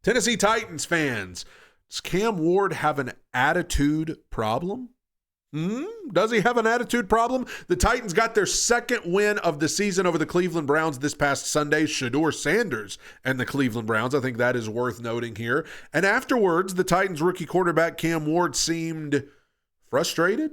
Tennessee Titans fans, does Cam Ward have an attitude problem? Does he have an attitude problem? The Titans got their second win of the season over the Cleveland Browns this past Sunday. Shedeur Sanders and the Cleveland Browns. I think that is worth noting here. And afterwards, the Titans rookie quarterback Cam Ward seemed frustrated,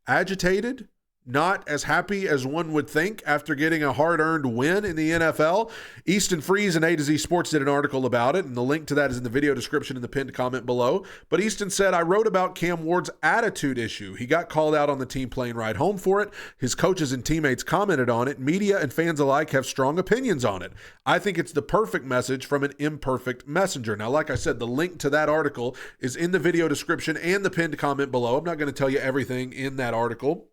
agitated, not as happy as one would think after getting a hard-earned win in the NFL. Easton Freeze and A to Z Sports did an article about it, and the link to that is in the video description in the pinned comment below. But Easton said, I wrote about Cam Ward's attitude issue. He got called out on the team plane ride home for it. His coaches and teammates commented on it. Media and fans alike have strong opinions on it. I think it's the perfect message from an imperfect messenger. Now, like I said, the link to that article is in the video description and the pinned comment below. I'm not going to tell you everything in that article.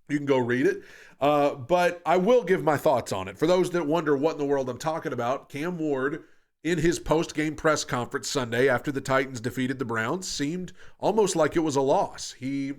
You can go read it. But I will give my thoughts on it. For those that wonder what in the world I'm talking about, Cam Ward, in his post-game press conference Sunday after the Titans defeated the Browns, seemed almost like it was a loss. He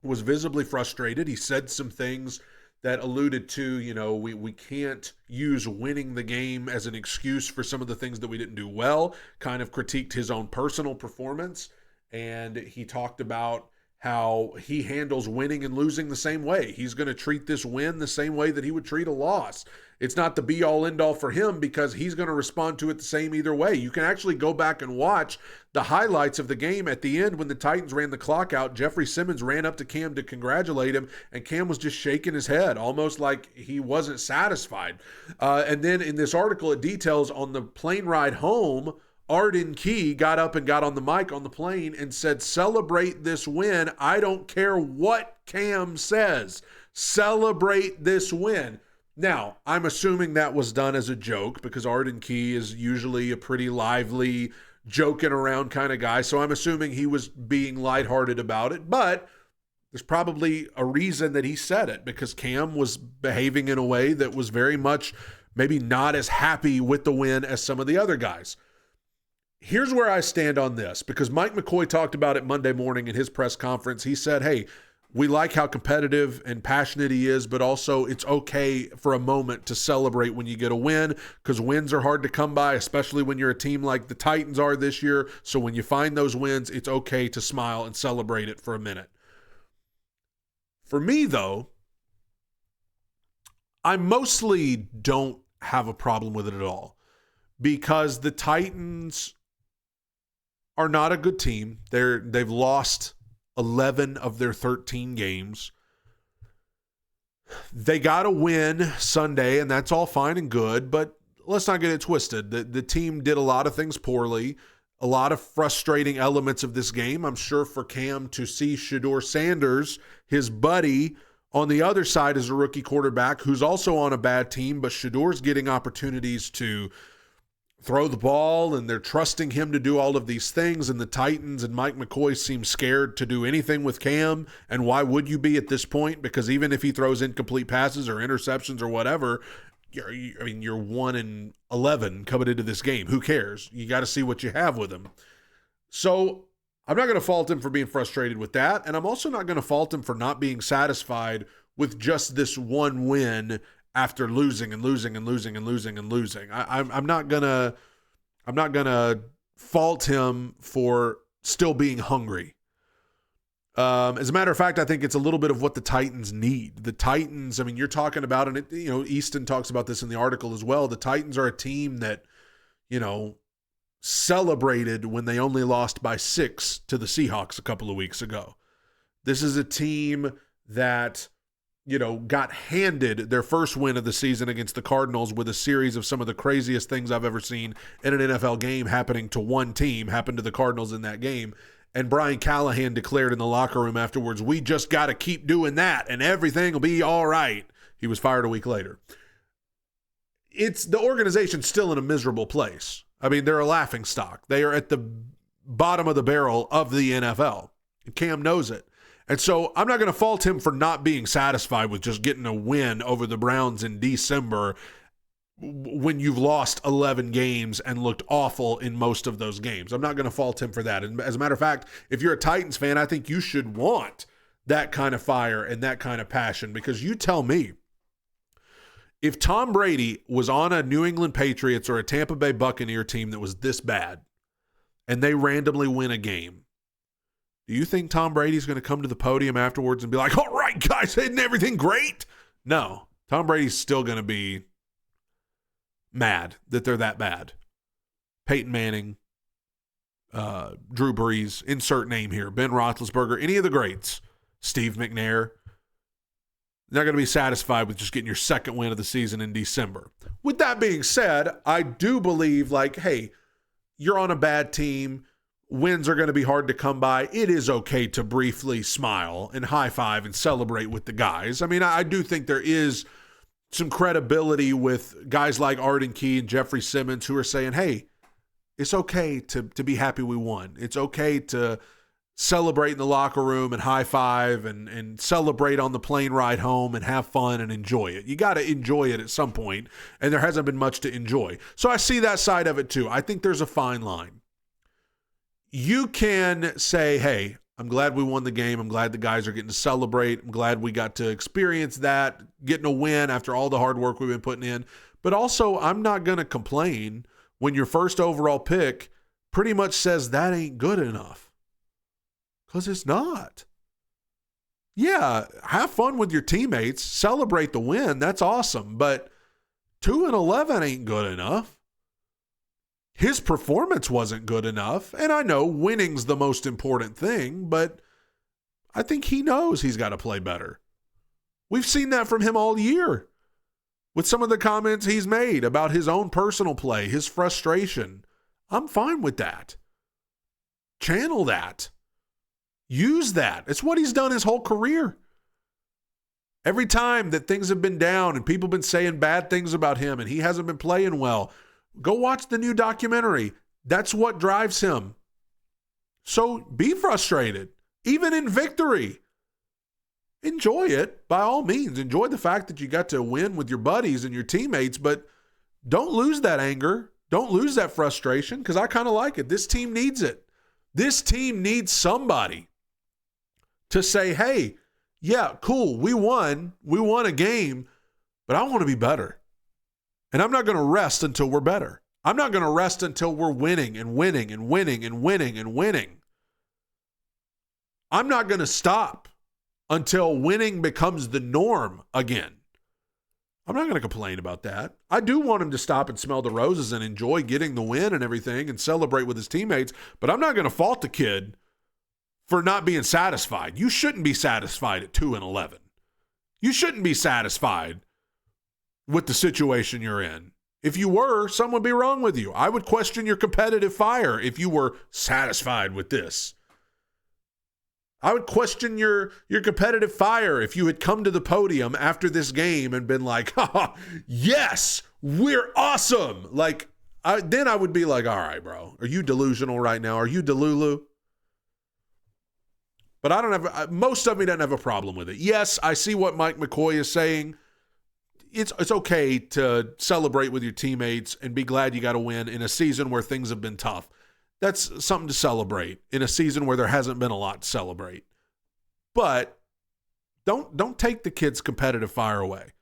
was visibly frustrated. He said some things that alluded to, we can't use winning the game as an excuse for some of the things that we didn't do well, kind of critiqued his own personal performance. And he talked about how he handles winning and losing the same way. He's going to treat this win the same way that he would treat a loss. It's not the be-all, end-all for him because he's going to respond to it the same either way. You can actually go back and watch the highlights of the game at the end when the Titans ran the clock out. Jeffrey Simmons ran up to Cam to congratulate him, and Cam was just shaking his head, almost like he wasn't satisfied. And then in this article, it details on the plane ride home, Arden Key got up and got on the mic on the plane and said, celebrate this win. I don't care what Cam says. Celebrate this win. Now, I'm assuming that was done as a joke because Arden Key is usually a pretty lively, joking around kind of guy. So I'm assuming he was being lighthearted about it. But there's probably a reason that he said it because Cam was behaving in a way that was very much maybe not as happy with the win as some of the other guys. Here's where I stand on this, because Mike McCoy talked about it Monday morning in his press conference. He said, hey, we like how competitive and passionate he is, but also it's okay for a moment to celebrate when you get a win, because wins are hard to come by, especially when you're a team like the Titans are this year. So when you find those wins, it's okay to smile and celebrate it for a minute. For me, though, I mostly don't have a problem with it at all, because the Titans are not a good team. They've lost 11 of their 13 games. They got a win Sunday, and that's all fine and good, but let's not get it twisted. The team did a lot of things poorly, a lot of frustrating elements of this game. I'm sure for Cam to see Shedeur Sanders, his buddy, on the other side as a rookie quarterback who's also on a bad team, but Shedeur's getting opportunities to throw the ball, and they're trusting him to do all of these things, and the Titans and Mike McCoy seem scared to do anything with Cam, and why would you be at this point? Because even if he throws incomplete passes or interceptions or whatever, you're 1-11 coming into this game. Who cares? You got to see what you have with him. So I'm not going to fault him for being frustrated with that, and I'm also not going to fault him for not being satisfied with just this one win after losing and losing and losing and losing and losing. I'm not gonna fault him for still being hungry. As a matter of fact, I think it's a little bit of what the Titans need. The Titans, you're talking about, and Easton talks about this in the article as well. The Titans are a team that, celebrated when they only lost by 6 to the Seahawks a couple of weeks ago. This is a team that got handed their first win of the season against the Cardinals with a series of some of the craziest things I've ever seen in an NFL game happening to one team, happened to the Cardinals in that game. And Brian Callahan declared in the locker room afterwards, we just got to keep doing that and everything will be all right. He was fired a week later. The organization's still in a miserable place. They're a laughingstock. They are at the bottom of the barrel of the NFL. And Cam knows it. And so I'm not going to fault him for not being satisfied with just getting a win over the Browns in December when you've lost 11 games and looked awful in most of those games. I'm not going to fault him for that. And as a matter of fact, if you're a Titans fan, I think you should want that kind of fire and that kind of passion, because you tell me, If Tom Brady was on a New England Patriots or a Tampa Bay Buccaneer team that was this bad and they randomly win a game, do you think Tom Brady's going to come to the podium afterwards and be like, all right, guys, isn't everything great? No. Tom Brady's still going to be mad that they're that bad. Peyton Manning, Drew Brees, insert name here, Ben Roethlisberger, any of the greats, Steve McNair, not going to be satisfied with just getting your second win of the season in December. With that being said, I do believe, hey, you're on a bad team. Wins are going to be hard to come by. It is okay to briefly smile and high five and celebrate with the guys. I mean, I do think there is some credibility with guys like Arden Key and Jeffrey Simmons who are saying, hey, it's okay to be happy we won. It's okay to celebrate in the locker room and high five and celebrate on the plane ride home and have fun and enjoy it. You got to enjoy it at some point, and there hasn't been much to enjoy. So I see that side of it too. I think there's a fine line. You can say, hey, I'm glad we won the game. I'm glad the guys are getting to celebrate. I'm glad we got to experience that, getting a win after all the hard work we've been putting in. But also, I'm not going to complain when your first overall pick pretty much says that ain't good enough. Because it's not. Yeah, have fun with your teammates. Celebrate the win. That's awesome. But 2-11 ain't good enough. His performance wasn't good enough. And I know winning's the most important thing, but I think he knows he's got to play better. We've seen that from him all year with some of the comments he's made about his own personal play, his frustration. I'm fine with that. Channel that. Use that. It's what he's done his whole career. Every time that things have been down and people have been saying bad things about him and he hasn't been playing well, go watch the new documentary. That's what drives him. So be frustrated, even in victory. Enjoy it, by all means. Enjoy the fact that you got to win with your buddies and your teammates, but don't lose that anger. Don't lose that frustration, because I kind of like it. This team needs it. This team needs somebody to say, hey, yeah, cool, we won a game, but I want to be better. And I'm not going to rest until we're better. I'm not going to rest until we're winning and winning and winning and winning and winning. I'm not going to stop until winning becomes the norm again. I'm not going to complain about that. I do want him to stop and smell the roses and enjoy getting the win and everything and celebrate with his teammates, but I'm not going to fault the kid for not being satisfied. You shouldn't be satisfied at 2-11. You shouldn't be satisfied with the situation you're in. If you were, something would be wrong with you. I would question your competitive fire if you were satisfied with this. I would question your competitive fire if you had come to the podium after this game and been like, yes, we're awesome. Then I would be like, all right, bro, are you delusional right now? Are you Delulu? But most of me doesn't have a problem with it. Yes, I see what Mike McCoy is saying. It's okay to celebrate with your teammates and be glad you got to win in a season where things have been tough. That's something to celebrate in a season where there hasn't been a lot to celebrate. But don't take the kid's competitive fire away.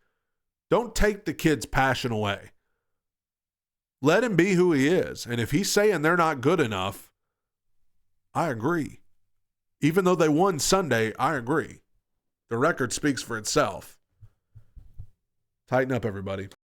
Don't take the kid's passion away. Let him be who he is. And if he's saying they're not good enough, I agree. Even though they won Sunday, I agree. The record speaks for itself. Tighten up, everybody.